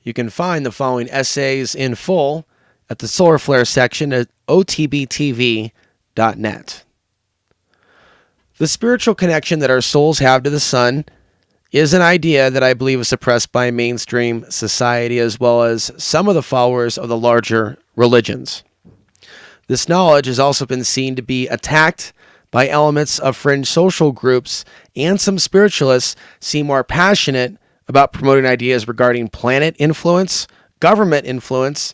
You can find the following essays in full at the Solar Flare section at otbtv.net. The spiritual connection that our souls have to the sun is an idea that I believe is suppressed by mainstream society as well as some of the followers of the larger religions. This knowledge has also been seen to be attacked by elements of fringe social groups, and some spiritualists seem more passionate about promoting ideas regarding planet influence, government influence,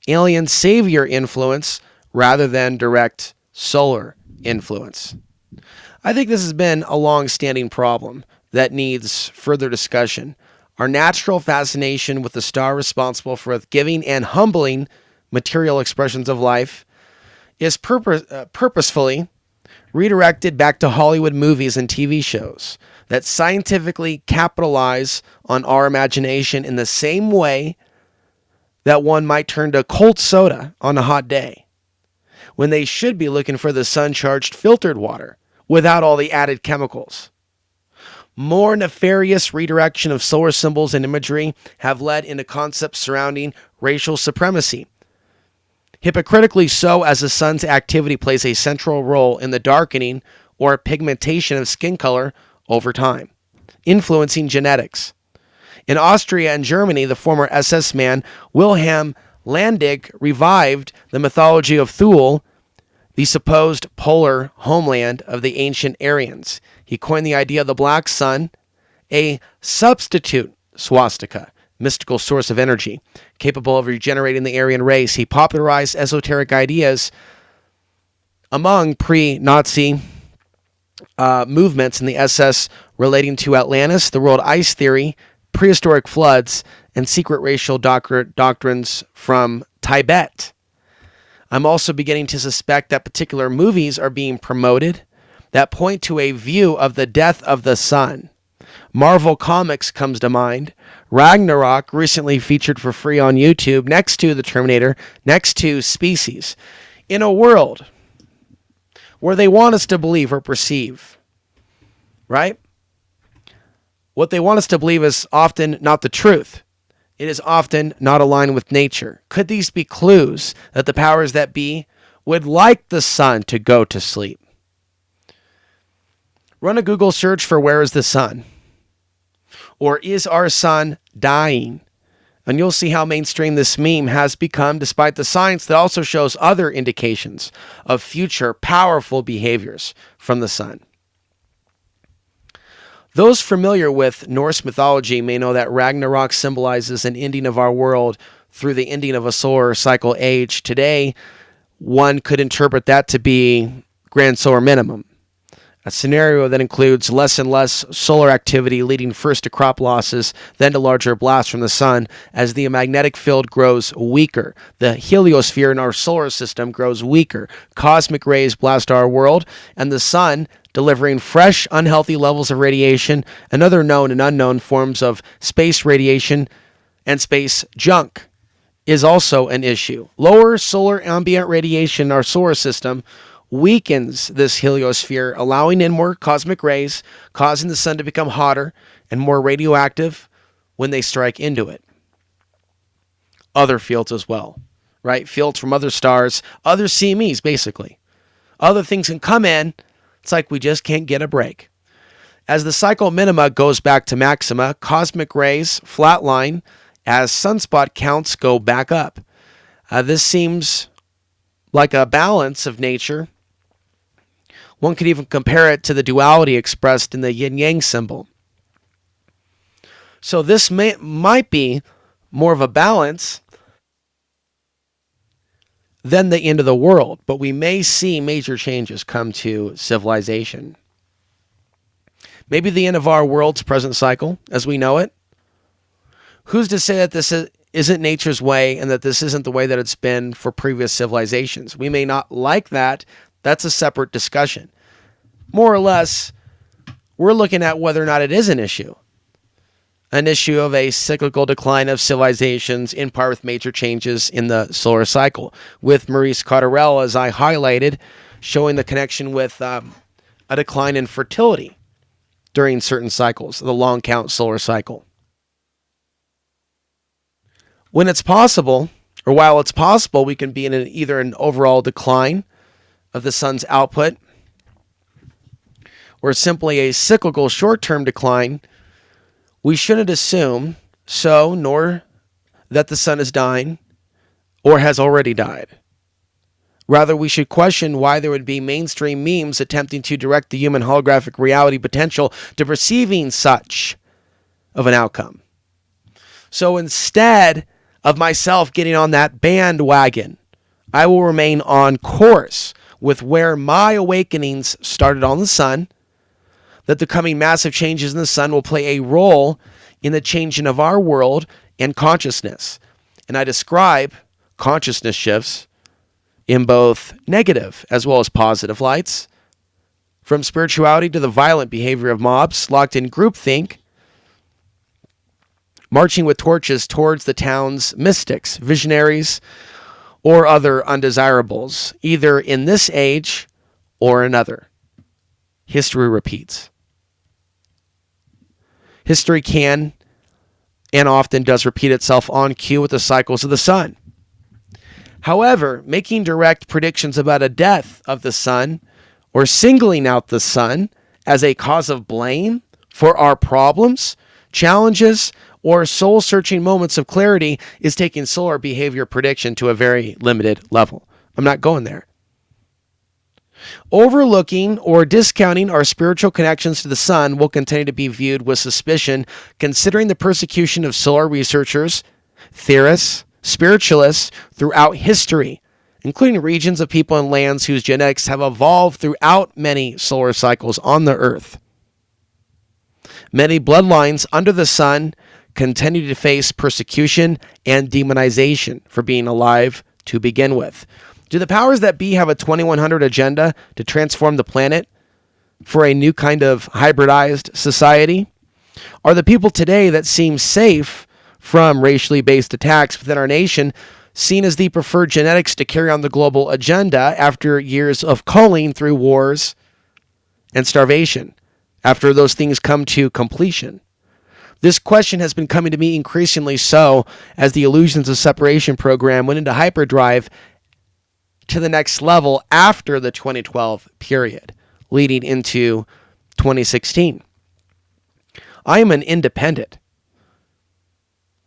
alien savior influence, rather than direct solar influence. I think this has been a long-standing problem that needs further discussion. Our natural fascination with the star responsible for giving and humbling material expressions of life is purposefully redirected back to Hollywood movies and TV shows that scientifically capitalize on our imagination in the same way that one might turn to cold soda on a hot day, when they should be looking for the sun-charged filtered water without all the added chemicals. More nefarious redirection of solar symbols and imagery have led into concepts surrounding racial supremacy. Hypocritically so, as the sun's activity plays a central role in the darkening or pigmentation of skin color over time, influencing genetics. In Austria and Germany, the former SS man Wilhelm Landig revived the mythology of Thule, the supposed polar homeland of the ancient Aryans. He coined the idea of the black sun, a substitute swastika, mystical source of energy, capable of regenerating the Aryan race. He popularized esoteric ideas among pre-Nazi movements in the SS relating to Atlantis, the world ice theory, prehistoric floods, and secret racial doctrines from Tibet. I'm also beginning to suspect that particular movies are being promoted that point to a view of the death of the sun. Marvel Comics comes to mind. Ragnarok, recently featured for free on YouTube, next to The Terminator, next to Species. In a world where they want us to believe or perceive, right? What they want us to believe is often not the truth. It is often not aligned with nature. Could these be clues that the powers that be would like the sun to go to sleep? Run a Google search for "where is the sun?" or "is our sun dying?" and you'll see how mainstream this meme has become, despite the science that also shows other indications of future powerful behaviors from the sun. Those familiar with Norse mythology may know that Ragnarok symbolizes an ending of our world through the ending of a solar cycle age. Today, one could interpret that to be grand solar minimum, a scenario that includes less and less solar activity, leading first to crop losses, then to larger blasts from the sun as the magnetic field grows weaker. The heliosphere in our solar system grows weaker. Cosmic rays blast our world, and the sun, delivering fresh, unhealthy levels of radiation and other known and unknown forms of space radiation and space junk, is also an issue. Lower solar ambient radiation in our solar system weakens this heliosphere, allowing in more cosmic rays, causing the sun to become hotter and more radioactive when they strike into it. Other fields as well, right? Fields from other stars, other CMEs, basically. Other things can come in. It's like we just can't get a break. As the cycle minima goes back to maxima, cosmic rays flatline as sunspot counts go back up. This seems like a balance of nature. One could even compare it to the duality expressed in the yin-yang symbol. So this might be more of a balance than the end of the world, but we may see major changes come to civilization. Maybe the end of our world's present cycle as we know it. Who's to say that this isn't nature's way and that this isn't the way that it's been for previous civilizations? We may not like that. That's a separate discussion. More or less, we're looking at whether or not it is an issue of a cyclical decline of civilizations, in part with major changes in the solar cycle, with Maurice Cotterell, as I highlighted, showing the connection with a decline in fertility during certain cycles, the long count solar cycle. When it's possible, or while it's possible, we can be in either an overall decline of the sun's output or simply a cyclical short-term decline, we shouldn't assume so, nor that the sun is dying or has already died. Rather, we should question why there would be mainstream memes attempting to direct the human holographic reality potential to perceiving such of an outcome. So instead of myself getting on that bandwagon, I will remain on course with where my awakenings started on the sun, that the coming massive changes in the sun will play a role in the changing of our world and consciousness. And I describe consciousness shifts in both negative as well as positive lights, from spirituality to the violent behavior of mobs locked in groupthink, marching with torches towards the town's mystics, visionaries, or other undesirables, either in this age or another. History repeats. History can and often does repeat itself on cue with the cycles of the sun. However, making direct predictions about a death of the sun or singling out the sun as a cause of blame for our problems, challenges, or soul-searching moments of clarity is taking solar behavior prediction to a very limited level. I'm not going there. Overlooking or discounting our spiritual connections to the sun will continue to be viewed with suspicion, considering the persecution of solar researchers, theorists, spiritualists throughout history, including regions of people and lands whose genetics have evolved throughout many solar cycles on the Earth. Many bloodlines under the sun continue to face persecution and demonization for being alive to begin with. Do the powers that be have a 2100 agenda to transform the planet for a new kind of hybridized society? Are the people today that seem safe from racially based attacks within our nation seen as the preferred genetics to carry on the global agenda after years of culling through wars and starvation, after those things come to completion? This question has been coming to me increasingly so as the Illusions of Separation program went into hyperdrive to the next level after the 2012 period, leading into 2016. I am an independent,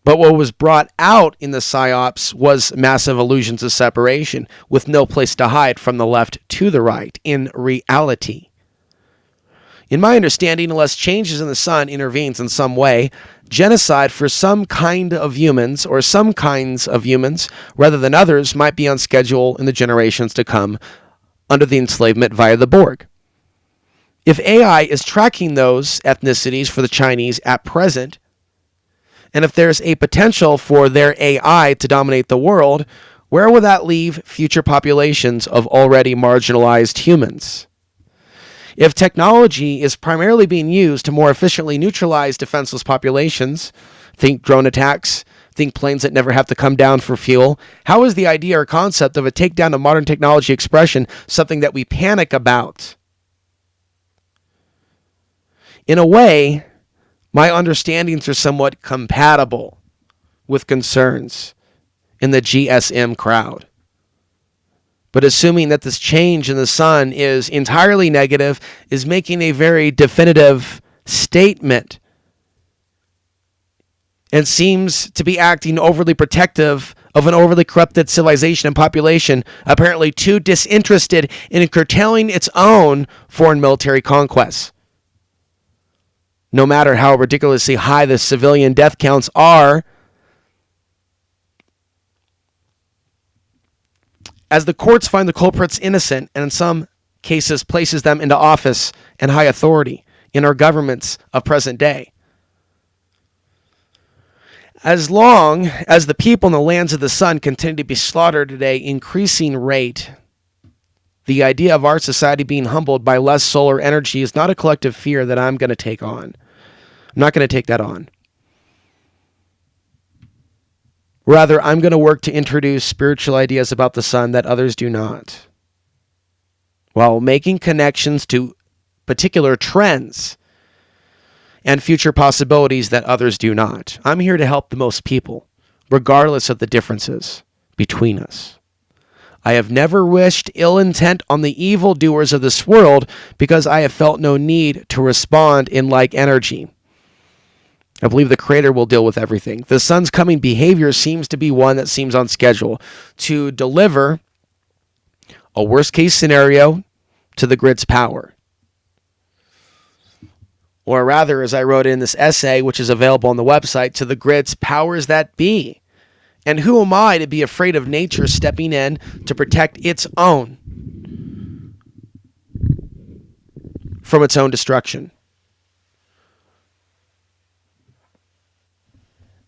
but what was brought out in the PSYOPs was massive illusions of separation with no place to hide from the left to the right in reality. In my understanding, unless changes in the sun intervenes in some way, genocide for some kind of humans or some kinds of humans rather than others might be on schedule in the generations to come under the enslavement via the Borg. If AI is tracking those ethnicities for the Chinese at present, and if there's a potential for their AI to dominate the world, where will that leave future populations of already marginalized humans? If technology is primarily being used to more efficiently neutralize defenseless populations, think drone attacks, think planes that never have to come down for fuel, how is the idea or concept of a takedown of modern technology expression something that we panic about? In a way, my understandings are somewhat compatible with concerns in the GSM crowd. But assuming that this change in the sun is entirely negative is making a very definitive statement and seems to be acting overly protective of an overly corrupted civilization and population, apparently too disinterested in curtailing its own foreign military conquests. No matter how ridiculously high the civilian death counts are, as the courts find the culprits innocent and in some cases places them into office and high authority in our governments of present day. As long as the people in the lands of the sun continue to be slaughtered at an increasing rate, the idea of our society being humbled by less solar energy is not a collective fear that I'm going to take on. I'm not going to take that on. Rather, I'm going to work to introduce spiritual ideas about the sun that others do not, while making connections to particular trends and future possibilities that others do not. I'm here to help the most people regardless of the differences between us. I have never wished ill intent on the evildoers of this world because I have felt no need to respond in like energy. I believe the Creator will deal with everything. The Son's coming behavior seems to be one that seems on schedule to deliver a worst-case scenario to the grid's power. Or rather, as I wrote in this essay, which is available on the website, to the grid's powers that be. And who am I to be afraid of nature stepping in to protect its own from its own destruction?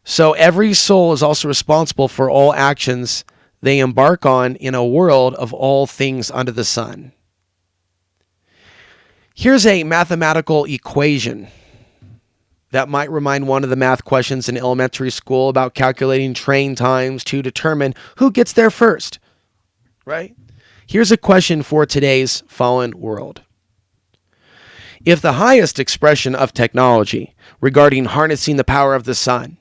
So every soul is also responsible for all actions they embark on in a world of all things under the sun. Here's a mathematical equation that might remind one of the math questions in elementary school about calculating train times to determine who gets there first, right? Here's a question for today's fallen world. If the highest expression of technology regarding harnessing the power of the sun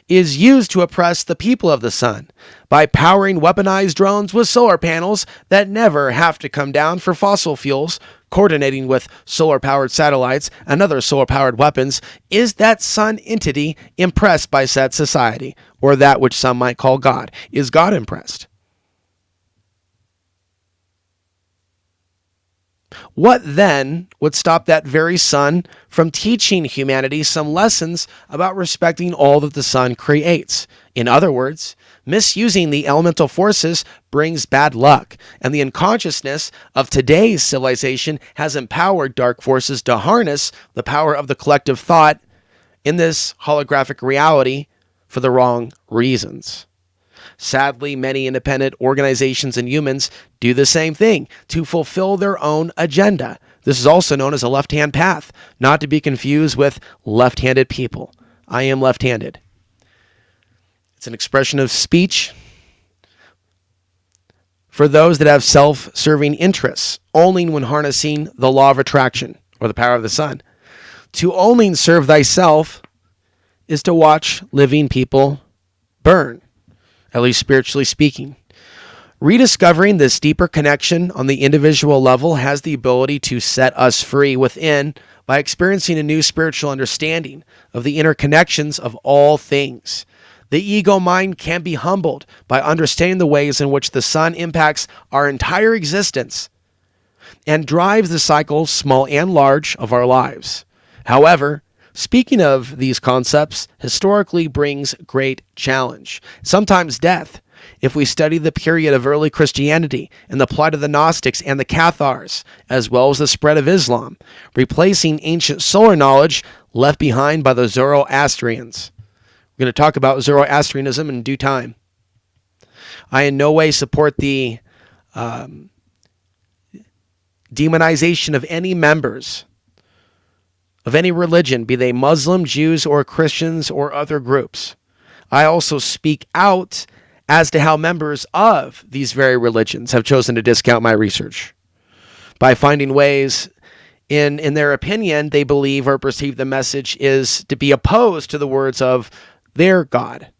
is used to oppress the people of the sun by powering weaponized drones with solar panels that never have to come down for fossil fuels, coordinating with solar-powered satellites and other solar-powered weapons, is that sun entity impressed by said society, or that which some might call God? Is God impressed? What then would stop that very sun from teaching humanity some lessons about respecting all that the sun creates? In other words, misusing the elemental forces brings bad luck, and the unconsciousness of today's civilization has empowered dark forces to harness the power of the collective thought in this holographic reality for the wrong reasons. Sadly, many independent organizations and humans do the same thing to fulfill their own agenda. This is also known as a left-hand path, not to be confused with left-handed people. I am left-handed. It's an expression of speech for those that have self-serving interests, only when harnessing the law of attraction or the power of the sun. To only serve thyself is to watch living people burn, at least spiritually speaking. Rediscovering this deeper connection on the individual level has the ability to set us free within by experiencing a new spiritual understanding of the interconnections of all things. The ego mind can be humbled by understanding the ways in which the sun impacts our entire existence and drives the cycles, small and large, of our lives. However, speaking of these concepts historically brings great challenge, sometimes death. If we study the period of early Christianity and the plight of the Gnostics and the Cathars, as well as the spread of Islam, replacing ancient solar knowledge left behind by the Zoroastrians. We're going to talk about Zoroastrianism in due time. I in no way support the demonization of any members of any religion, be they Muslim, Jews, or Christians, or other groups. I also speak out as to how members of these very religions have chosen to discount my research by finding ways in their opinion they believe or perceive the message is to be opposed to the words of their God.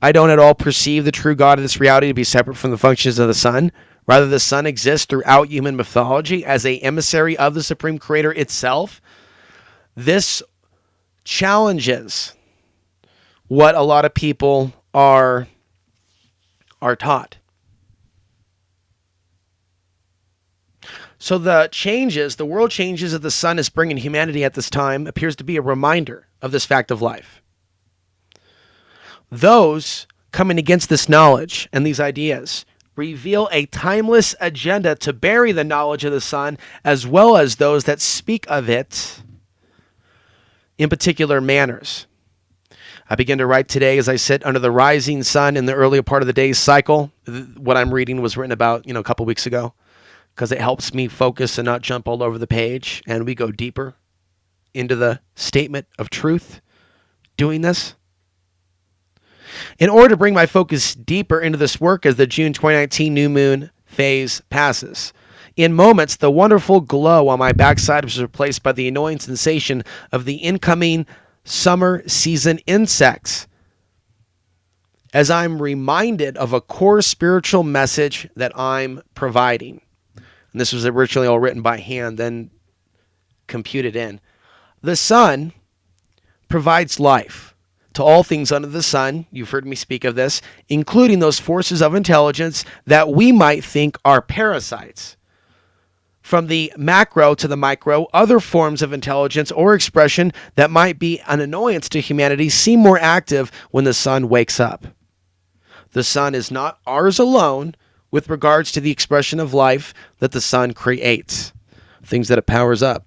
I don't at all perceive the true God of this reality to be separate from the functions of the sun. Rather, the sun exists throughout human mythology as an emissary of the Supreme Creator itself. This challenges what a lot of people are taught. So the world changes that the sun is bringing humanity at this time appears to be a reminder of this fact of life. Those coming against this knowledge and these ideas reveal a timeless agenda to bury the knowledge of the sun, as well as those that speak of it in particular manners. I begin to write today as I sit under the rising sun in the earlier part of the day's cycle. What I'm reading was written about, a couple weeks ago, because it helps me focus and not jump all over the page, and we go deeper into the statement of truth doing this. In order to bring my focus deeper into this work as the June 2019 new moon phase passes, in moments, the wonderful glow on my backside was replaced by the annoying sensation of the incoming summer season insects as I'm reminded of a core spiritual message that I'm providing. And this was originally all written by hand, then computed in. The sun provides life to all things under the sun. You've heard me speak of this, including those forces of intelligence that we might think are parasites. From the macro to the micro, other forms of intelligence or expression that might be an annoyance to humanity seem more active when the sun wakes up. The sun is not ours alone with regards to the expression of life that the sun creates, things that it powers up.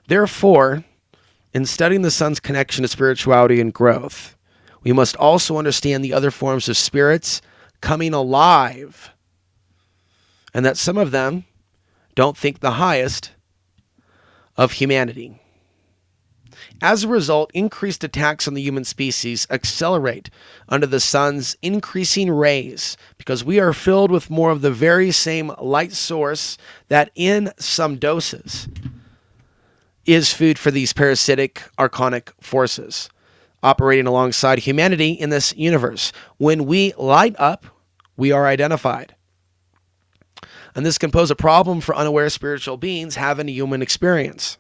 Therefore, in studying the sun's connection to spirituality and growth, we must also understand the other forms of spirits coming alive, and that some of them don't think the highest of humanity. As a result, increased attacks on the human species accelerate under the sun's increasing rays because we are filled with more of the very same light source that in some doses is food for these parasitic archonic forces operating alongside humanity in this universe. When we light up, we are identified. And this can pose a problem for unaware spiritual beings having a human experience.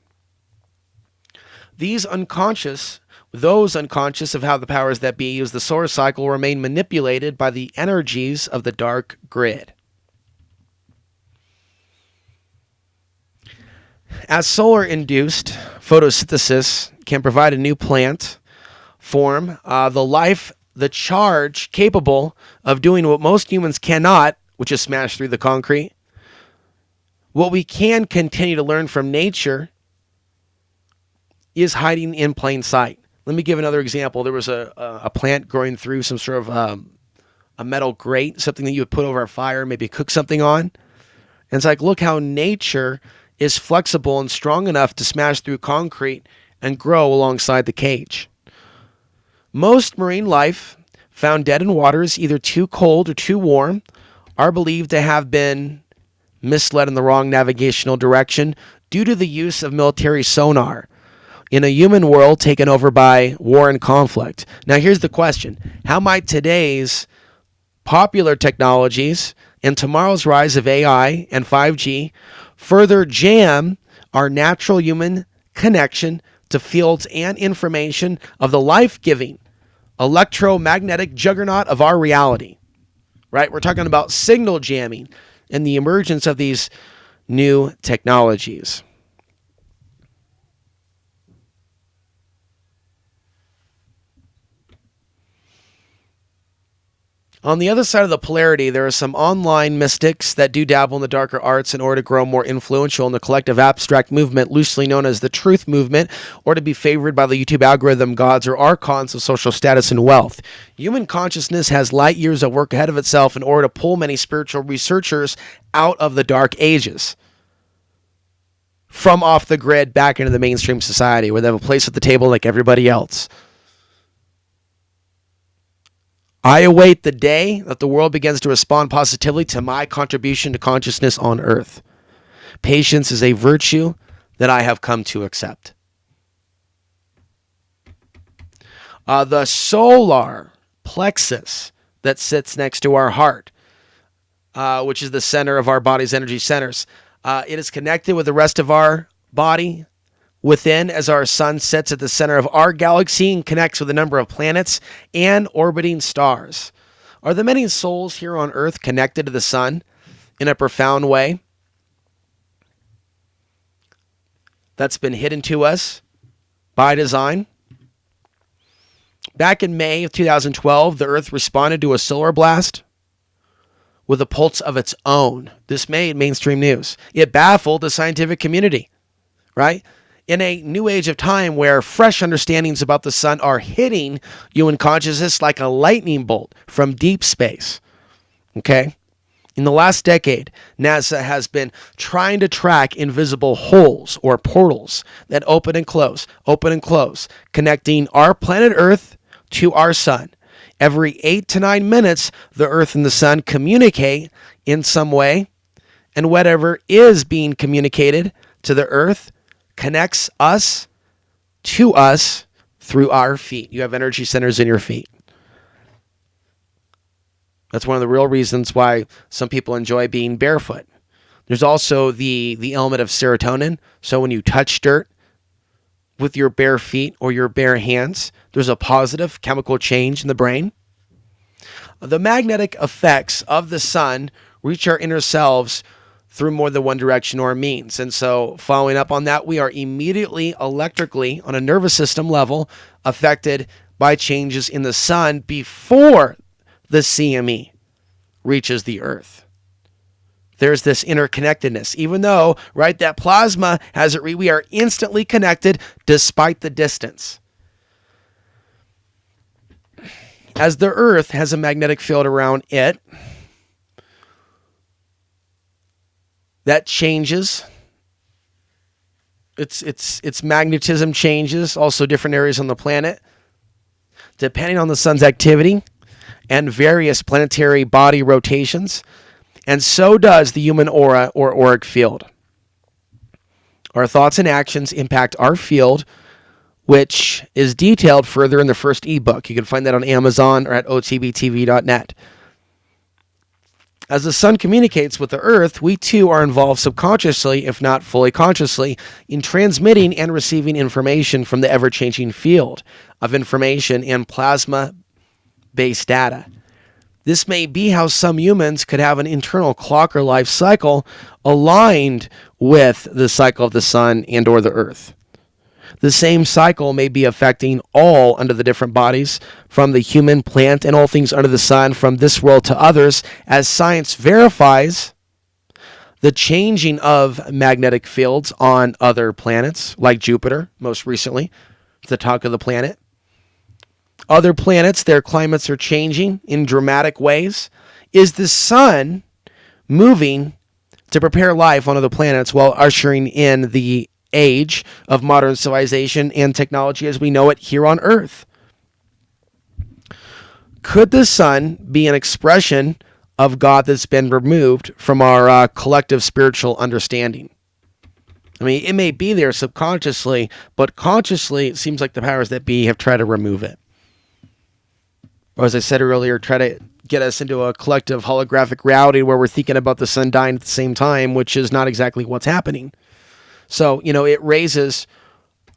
Those unconscious of how the powers that be use the solar cycle remain manipulated by the energies of the dark grid. As solar-induced photosynthesis can provide a new plant form, the charge capable of doing what most humans cannot, which is smash through the concrete, what we can continue to learn from nature is hiding in plain sight. Let me give another example. There was a plant growing through some sort of a metal grate, something that you would put over a fire, maybe cook something on. And it's like, look how nature is flexible and strong enough to smash through concrete and grow alongside the cage. Most marine life found dead in waters either too cold or too warm are believed to have been misled in the wrong navigational direction due to the use of military sonar in a human world taken over by war and conflict. Now here's the question. How might today's popular technologies and tomorrow's rise of AI and 5G further jam our natural human connection to fields and information of the life-giving electromagnetic juggernaut of our reality? Right? We're talking about signal jamming and the emergence of these new technologies. On the other side of the polarity, there are some online mystics that do dabble in the darker arts in order to grow more influential in the collective abstract movement, loosely known as the truth movement, or to be favored by the YouTube algorithm gods or archons of social status and wealth. Human consciousness has light years of work ahead of itself in order to pull many spiritual researchers out of the dark ages, from off the grid back into the mainstream society, where they have a place at the table like everybody else. I await the day that the world begins to respond positively to my contribution to consciousness on earth. Patience is a virtue that I have come to accept. The solar plexus that sits next to our heart, which is the center of our body's energy centers, it is connected with the rest of our body within as our sun sits at the center of our galaxy and connects with a number of planets and orbiting stars. Are the many souls here on earth connected to the sun in a profound way that's been hidden to us by design? Back in May of 2012, the earth responded to a solar blast with a pulse of its own. This made mainstream news. It baffled the scientific community, right? In a new age of time where fresh understandings about the sun are hitting human consciousness like a lightning bolt from deep space. Okay? In the last decade, NASA has been trying to track invisible holes or portals that open and close, connecting our planet Earth to our sun. Every 8 to 9 minutes, the Earth and the sun communicate in some way, and whatever is being communicated to the Earth connects us to us through our feet. You have energy centers in your feet. That's one of the real reasons why some people enjoy being barefoot. There's also the element of serotonin. So when you touch dirt with your bare feet or your bare hands, there's a positive chemical change in the brain. The magnetic effects of the sun reach our inner selves through more than one direction or means. And so following up on that, we are immediately electrically on a nervous system level affected by changes in the sun before the CME reaches the earth. There's this interconnectedness. Even though, right, that plasma has it, we are instantly connected despite the distance. As the earth has a magnetic field around it, that changes. Its magnetism changes, also different areas on the planet, depending on the sun's activity and various planetary body rotations. And so does the human aura or auric field. Our thoughts and actions impact our field, which is detailed further in the first ebook. You can find that on Amazon or at otbtv.net. As the sun communicates with the earth, we too are involved subconsciously, if not fully consciously, in transmitting and receiving information from the ever-changing field of information and plasma-based data. This may be how some humans could have an internal clock or life cycle aligned with the cycle of the sun and or the earth. The same cycle may be affecting all under the different bodies, from the human, plant, and all things under the sun, from this world to others, as science verifies the changing of magnetic fields on other planets, like Jupiter, most recently, the talk of the planet. Other planets, their climates are changing in dramatic ways. Is the sun moving to prepare life on other planets while ushering in the age of modern civilization and technology as we know it here on Earth? Could the sun be an expression of God that's been removed from our collective spiritual understanding? I mean, it may be there subconsciously, but consciously it seems like the powers that be have tried to remove it. Or as I said earlier, try to get us into a collective holographic reality where we're thinking about the sun dying at the same time, which is not exactly what's happening. So, it raises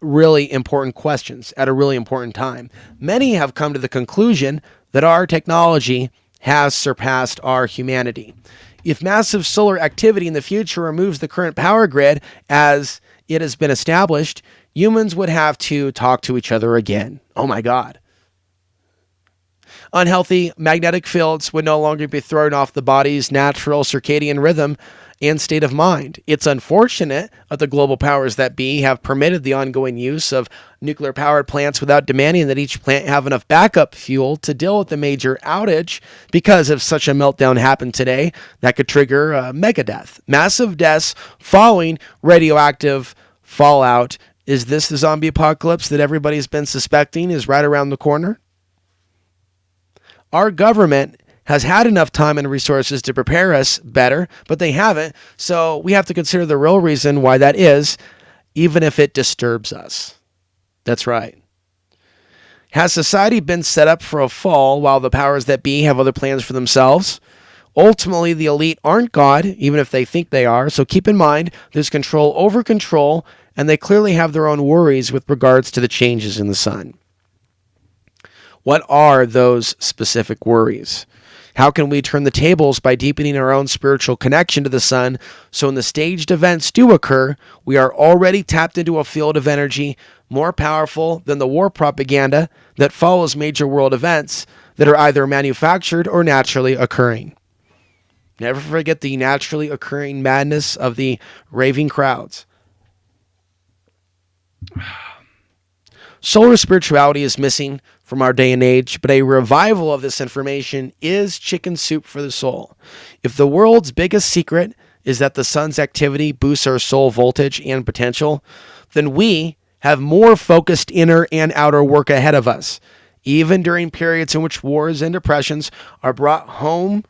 really important questions at a really important time. Many have come to the conclusion that our technology has surpassed our humanity. If massive solar activity in the future removes the current power grid as it has been established, humans would have to talk to each other again. Oh my God. Unhealthy magnetic fields would no longer be thrown off the body's natural circadian rhythm and state of mind. It's unfortunate that the global powers that be have permitted the ongoing use of nuclear-powered plants without demanding that each plant have enough backup fuel to deal with the major outage, because if such a meltdown happened today, that could trigger a mega death. Massive deaths following radioactive fallout. Is this the zombie apocalypse that everybody's been suspecting is right around the corner? Our government has had enough time and resources to prepare us better, but they haven't. So we have to consider the real reason why that is, even if it disturbs us. That's right. Has society been set up for a fall while the powers that be have other plans for themselves? Ultimately, the elite aren't God, even if they think they are. So keep in mind, there's control over control, and they clearly have their own worries with regards to the changes in the sun. What are those specific worries? How can we turn the tables by deepening our own spiritual connection to the sun so when the staged events do occur, we are already tapped into a field of energy more powerful than the war propaganda that follows major world events that are either manufactured or naturally occurring? Never forget the naturally occurring madness of the raving crowds. Solar spirituality is missing from our day and age, but a revival of this information is chicken soup for the soul. If the world's biggest secret is that the sun's activity boosts our soul voltage and potential, then we have more focused inner and outer work ahead of us. Even during periods in which wars and depressions are brought home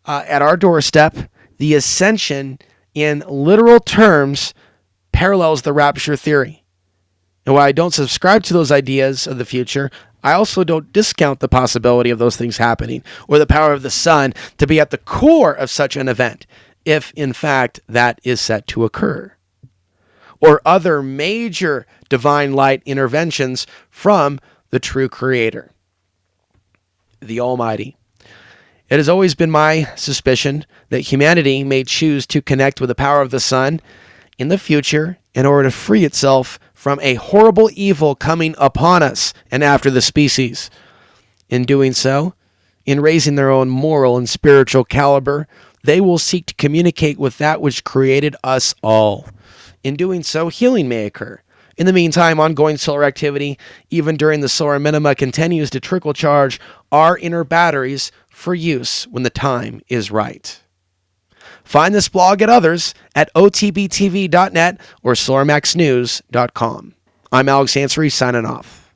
at our doorstep, the ascension in literal terms parallels the rapture theory. And while I don't subscribe to those ideas of the future, I also don't discount the possibility of those things happening or the power of the sun to be at the core of such an event, if in fact that is set to occur, or other major divine light interventions from the true Creator, the Almighty. It has always been my suspicion that humanity may choose to connect with the power of the sun in the future in order to free itself from a horrible evil coming upon us and after the species. In doing so, in raising their own moral and spiritual caliber, they will seek to communicate with that which created us all. In doing so, healing may occur. In the meantime, ongoing solar activity, even during the solar minima, continues to trickle charge our inner batteries for use when the time is right. Find this blog and others at otbtv.net or solarmaxnews.com. I'm Alex Ansary, signing off.